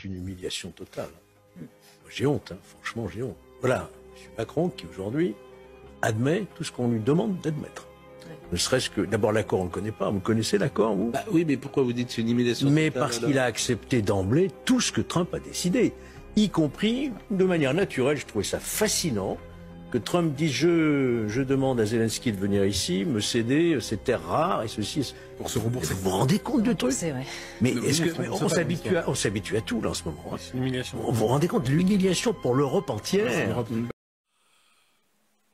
une humiliation totale. J'ai honte, hein, franchement, j'ai honte. Voilà, M. Macron qui aujourd'hui admet tout ce qu'on lui demande d'admettre. Ne serait-ce que, d'abord l'accord on ne le connaît pas, vous connaissez l'accord vous? Oui, mais pourquoi vous dites c'est une humiliation? Mais parce qu'il a accepté d'emblée tout ce que Trump a décidé, y compris de manière naturelle. Je trouvais ça fascinant que Trump dise je demande à Zelensky de venir ici, me céder ces terres rares et ceci. Pour se rembourser. Vous vous rendez compte de truc? C'est vrai. Mais est-ce que on s'habitue à tout là en ce moment, hein. C'est une humiliation. Vous vous rendez compte de l'humiliation pour l'Europe entière?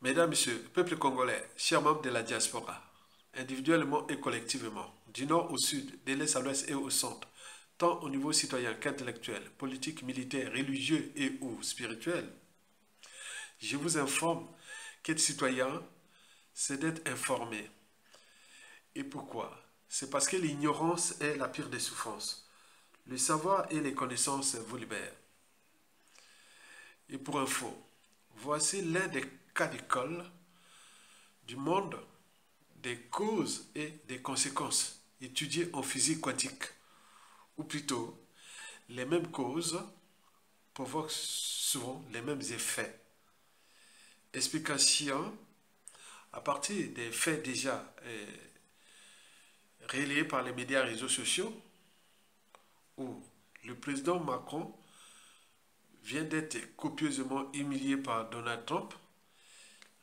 Mesdames, Messieurs, peuple congolais, chers membres de la diaspora, individuellement et collectivement, du nord au sud, de l'est à l'ouest et au centre, tant au niveau citoyen qu'intellectuel, politique, militaire, religieux et ou spirituel, je vous informe qu'être citoyen, c'est d'être informé. Et pourquoi? C'est parce que l'ignorance est la pire des souffrances. Le savoir et les connaissances vous libèrent. Et pour info, voici l'un des cas d'école du monde des causes et des conséquences étudiées en physique quantique. Ou plutôt, les mêmes causes provoquent souvent les mêmes effets. Explication à partir des faits déjà relayés par les médias et réseaux sociaux, où le président Macron vient d'être copieusement humilié par Donald Trump.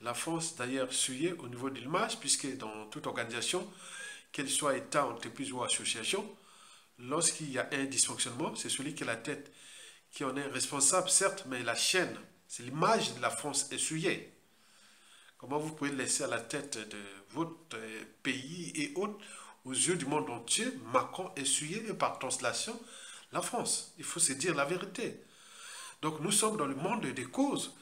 La France d'ailleurs souillée au niveau de l'image, puisque dans toute organisation, qu'elle soit État, entreprise ou association, lorsqu'il y a un dysfonctionnement, c'est celui qui est la tête qui en est responsable, certes, mais la chaîne, c'est l'image de la France est souillée. Comment vous pouvez laisser à la tête de votre pays et autres, aux yeux du monde entier, Macron est souillé et par translation, la France. Il faut se dire la vérité. Donc nous sommes dans le monde des causes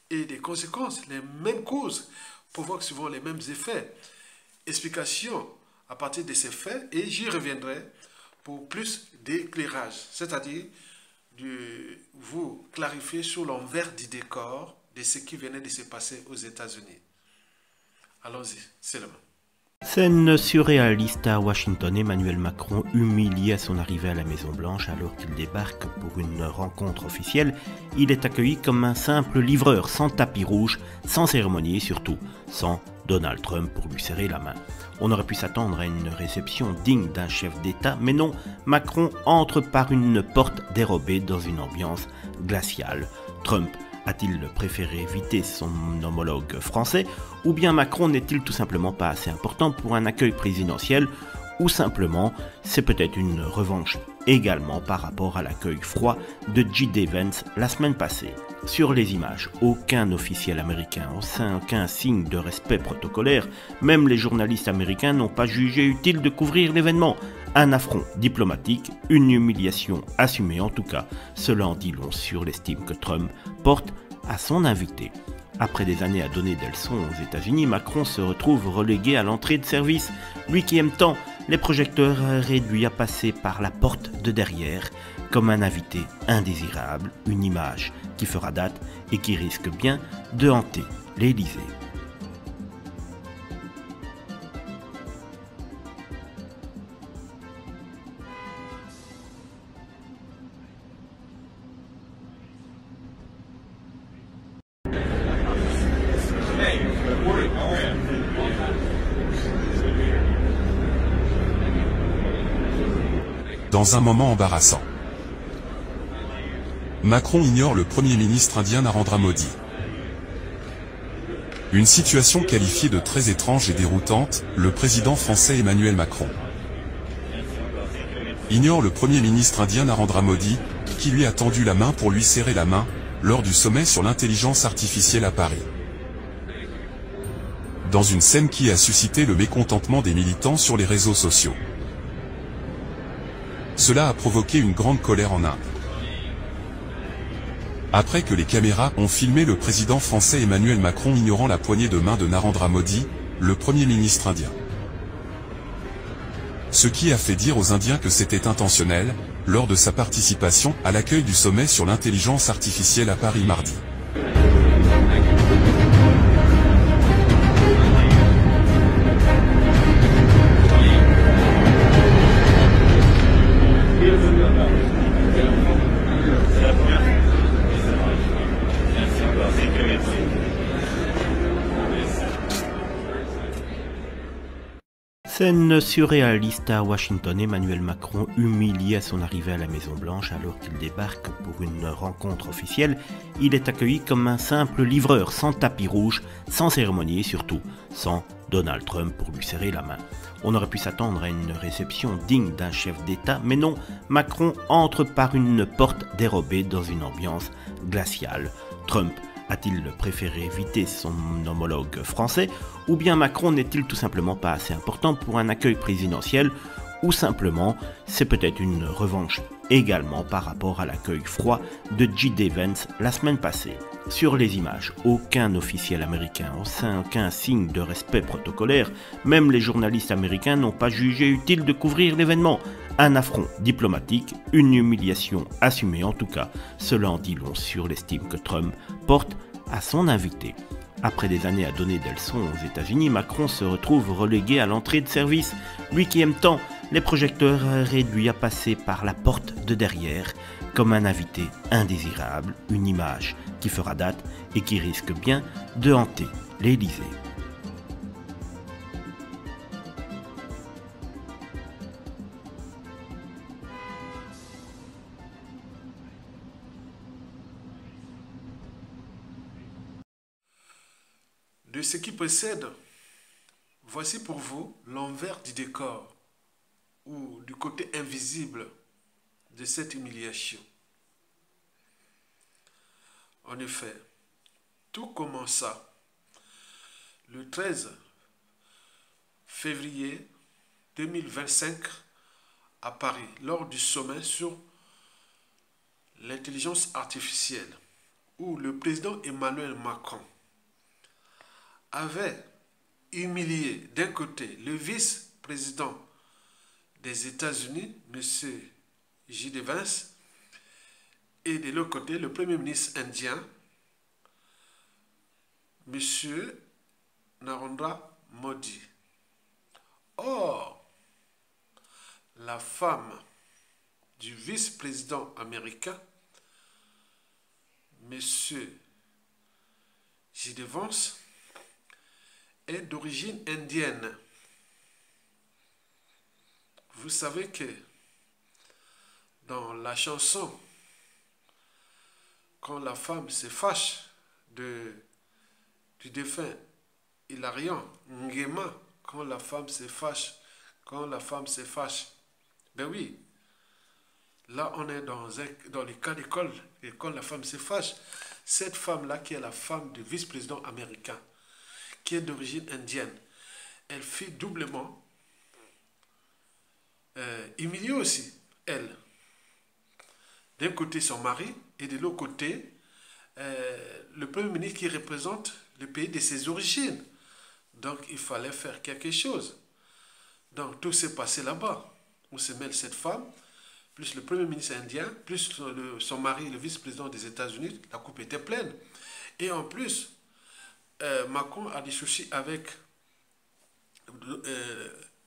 et des conséquences. Les mêmes causes provoquent souvent les mêmes effets. Explication à partir de ces faits, et j'y reviendrai pour plus d'éclairage, c'est-à-dire de vous clarifier sur l'envers du décor de ce qui venait de se passer aux États-Unis. Allons-y, c'est le moment. Scène surréaliste à Washington, Emmanuel Macron humilié à son arrivée à la Maison-Blanche alors qu'il débarque pour une rencontre officielle. Il est accueilli comme un simple livreur, sans tapis rouge, sans cérémonie et surtout sans Donald Trump pour lui serrer la main. On aurait pu s'attendre à une réception digne d'un chef d'État, mais non, Macron entre par une porte dérobée dans une ambiance glaciale. Trump a-t-il préféré éviter son homologue français, ou bien Macron n'est-il tout simplement pas assez important pour un accueil présidentiel, ou simplement c'est peut-être une revanche également par rapport à l'accueil froid de J.D. Vance la semaine passée. Sur les images, aucun officiel américain, aucun signe de respect protocolaire, même les journalistes américains n'ont pas jugé utile de couvrir l'événement. Un affront diplomatique, une humiliation assumée en tout cas, cela en dit long sur l'estime que Trump porte à son invité. Après des années à donner des leçons aux États-Unis, Macron se retrouve relégué à l'entrée de service. Lui qui aime tant les projecteurs réduits à passer par la porte de derrière, comme un invité indésirable, une image qui fera date et qui risque bien de hanter l'Élysée. Dans un moment embarrassant, Macron ignore le Premier ministre indien Narendra Modi. Une situation qualifiée de très étrange et déroutante, le président français Emmanuel Macron ignore le Premier ministre indien Narendra Modi, qui lui a tendu la main pour lui serrer la main, lors du sommet sur l'intelligence artificielle à Paris. Dans une scène qui a suscité le mécontentement des militants sur les réseaux sociaux. Cela a provoqué une grande colère en Inde. Après que les caméras ont filmé le président français Emmanuel Macron ignorant la poignée de main de Narendra Modi, le Premier ministre indien. Ce qui a fait dire aux Indiens que c'était intentionnel, lors de sa participation à l'accueil du sommet sur l'intelligence artificielle à Paris mardi. Scène surréaliste à Washington, Emmanuel Macron humilié à son arrivée à la Maison-Blanche alors qu'il débarque pour une rencontre officielle. Il est accueilli comme un simple livreur, sans tapis rouge, sans cérémonie et surtout sans Donald Trump pour lui serrer la main. On aurait pu s'attendre à une réception digne d'un chef d'État, mais non, Macron entre par une porte dérobée dans une ambiance glaciale. Trump a-t-il préféré éviter son homologue français, ou bien Macron n'est-il tout simplement pas assez important pour un accueil présidentiel, ou simplement c'est peut-être une revanche également par rapport à l'accueil froid de J.D. Vance la semaine passée. Sur les images, aucun officiel américain, aucun signe de respect protocolaire, même les journalistes américains n'ont pas jugé utile de couvrir l'événement. Un affront diplomatique, une humiliation assumée en tout cas, cela en dit long sur l'estime que Trump porte à son invité. Après des années à donner des leçons aux États-Unis, Macron se retrouve relégué à l'entrée de service. Lui qui aime tant les projecteurs réduits à passer par la porte de derrière, comme un invité indésirable, une image qui fera date et qui risque bien de hanter l'Élysée. De ce qui précède, voici pour vous l'envers du décor ou du côté invisible de cette humiliation. En effet, tout commença le 13 février 2025 à Paris lors du sommet sur l'intelligence artificielle où le président Emmanuel Macron avait humilié d'un côté le vice-président des États-Unis, M. J.D. Vance, et de l'autre côté le premier ministre indien, M. Narendra Modi. Or, la femme du vice-président américain, M. J.D. Vance, est d'origine indienne. Vous savez que dans la chanson, quand la femme se fâche du défunt Hilarion Nguema, quand la femme se fâche, ben oui, là on est dans le cas d'école, et quand la femme se fâche, cette femme-là qui est la femme du vice-président américain, qui est d'origine indienne, elle fut doublement humiliée aussi, elle. D'un côté son mari et de l'autre côté le premier ministre qui représente le pays de ses origines. Donc il fallait faire quelque chose. Donc tout s'est passé là-bas. On se mêle cette femme, plus le premier ministre indien, plus son mari, le vice-président des États-Unis, la coupe était pleine. Et en plus, Macron a des soucis avec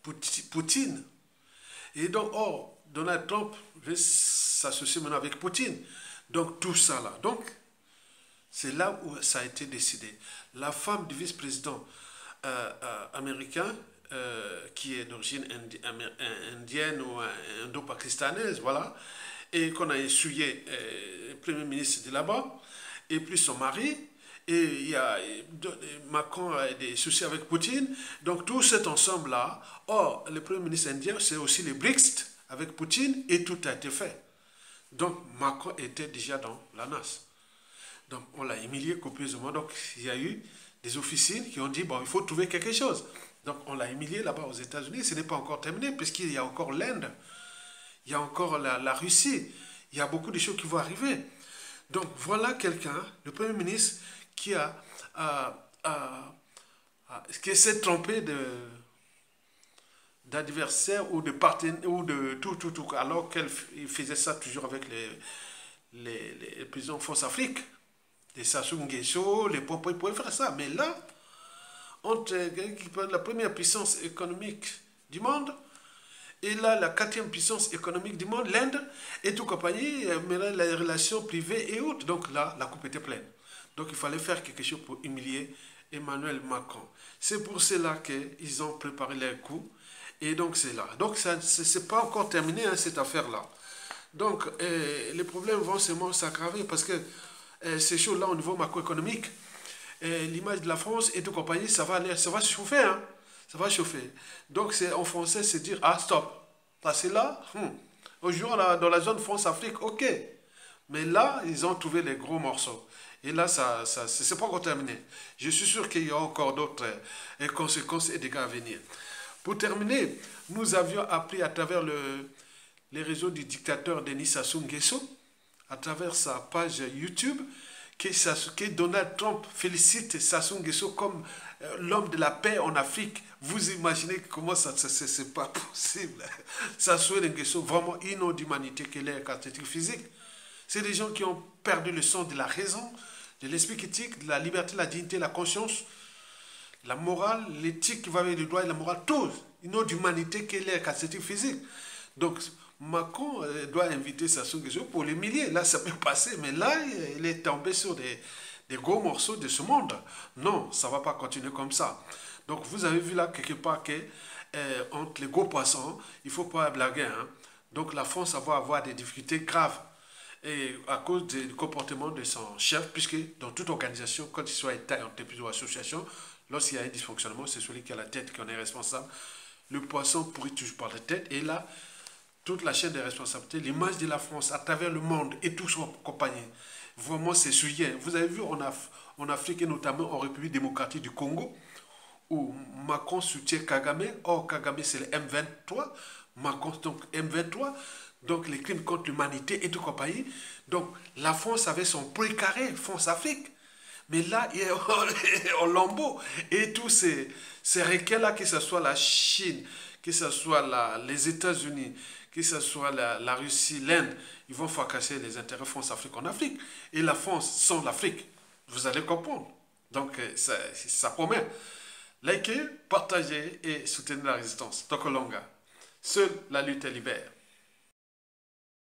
Poutine. Et donc, Donald Trump veut s'associer maintenant avec Poutine. Donc, tout ça là. Donc, c'est là où ça a été décidé. La femme du vice-président américain, qui est d'origine indienne ou indo-pakistanaise, voilà, et qu'on a essuyé le premier ministre de là-bas, et puis son mari, et Macron a des soucis avec Poutine. Donc tout cet ensemble-là, le premier ministre indien, c'est aussi les BRICS avec Poutine, et tout a été fait. Donc Macron était déjà dans la nasse. Donc on l'a humilié copieusement. Donc il y a eu des officines qui ont dit, bon, il faut trouver quelque chose. Donc on l'a humilié là-bas aux États-Unis. Ce n'est pas encore terminé, puisqu'il y a encore l'Inde, il y a encore la Russie, il y a beaucoup de choses qui vont arriver. Donc voilà quelqu'un, le Premier ministre, qui s'est trompé d'adversaire ou de partenaire ou de tout, alors qu'il faisait ça toujours avec les présidents Force Afrique, les Sassou Nguesso, les Popo, ils pouvaient faire ça. Mais là, entre la première puissance économique du monde et là, la quatrième puissance économique du monde, l'Inde, et tout compagnie, mais les relations privées et autres. Donc là, la coupe était pleine. Donc il fallait faire quelque chose pour humilier Emmanuel Macron. C'est pour cela qu'ils ont préparé leur coup. Et donc c'est là. Donc c'est pas encore terminé, hein, cette affaire-là. Donc les problèmes vont seulement s'aggraver parce que ces choses-là au niveau macroéconomique, l'image de la France et de compagnie, ça va chauffer, hein. Ça va chauffer. Donc en français, c'est dire, ah stop, parce que là, aujourd'hui dans la zone France-Afrique, ok. Mais là, ils ont trouvé les gros morceaux. Et là, c'est pas encore terminé. Je suis sûr qu'il y a encore d'autres conséquences et dégâts à venir. Pour terminer, nous avions appris à travers les réseaux du dictateur Denis Sassou Nguesso, à travers sa page YouTube, que Donald Trump félicite Sassou Nguesso comme l'homme de la paix en Afrique. Vous imaginez comment c'est pas possible. Sassou Nguesso, vraiment une eau d'humanité qui est la caractéristique physique. C'est des gens qui ont perdu le sens de la raison, de l'esprit critique, de la liberté, la dignité, la conscience, la morale, l'éthique qui va avec le droit et la morale, tout. Une eau d'humanité qui est la caractéristique physique. Donc, Macron doit inviter Sassou Nguesso pour l'humilier. Là, ça peut passer, mais là, il est tombé sur des gros morceaux de ce monde. Non, ça ne va pas continuer comme ça. Donc, vous avez vu là, quelque part, que entre les gros poissons, il ne faut pas blaguer. Hein. Donc, la France va avoir des difficultés graves. Et à cause du comportement de son chef, puisque dans toute organisation, quand il soit État, entreprise ou association, lorsqu'il y a un dysfonctionnement, c'est celui qui a la tête qui en est responsable. Le poisson pourrit toujours par la tête. Et là, toute la chaîne des responsabilités, l'image de la France à travers le monde et tout son compagnie, vraiment c'est souillé. Vous avez vu en Afrique et notamment en République démocratique du Congo, où Macron soutient Kagame. Or, Kagame, c'est le M23. Macron, donc M23. Donc, les crimes contre l'humanité et tout compagnie. Donc, la France avait son précaré, France-Afrique. Mais là, il est en lambeau. Et tous ces requins-là, que ce soit la Chine, que ce soit les États-Unis, que ce soit la Russie, l'Inde, ils vont fracasser les intérêts France-Afrique en Afrique. Et la France sans l'Afrique, vous allez comprendre. Donc, ça promet. Likez, partagez et soutenez la résistance. Tokolonga. Seule la lutte est libère.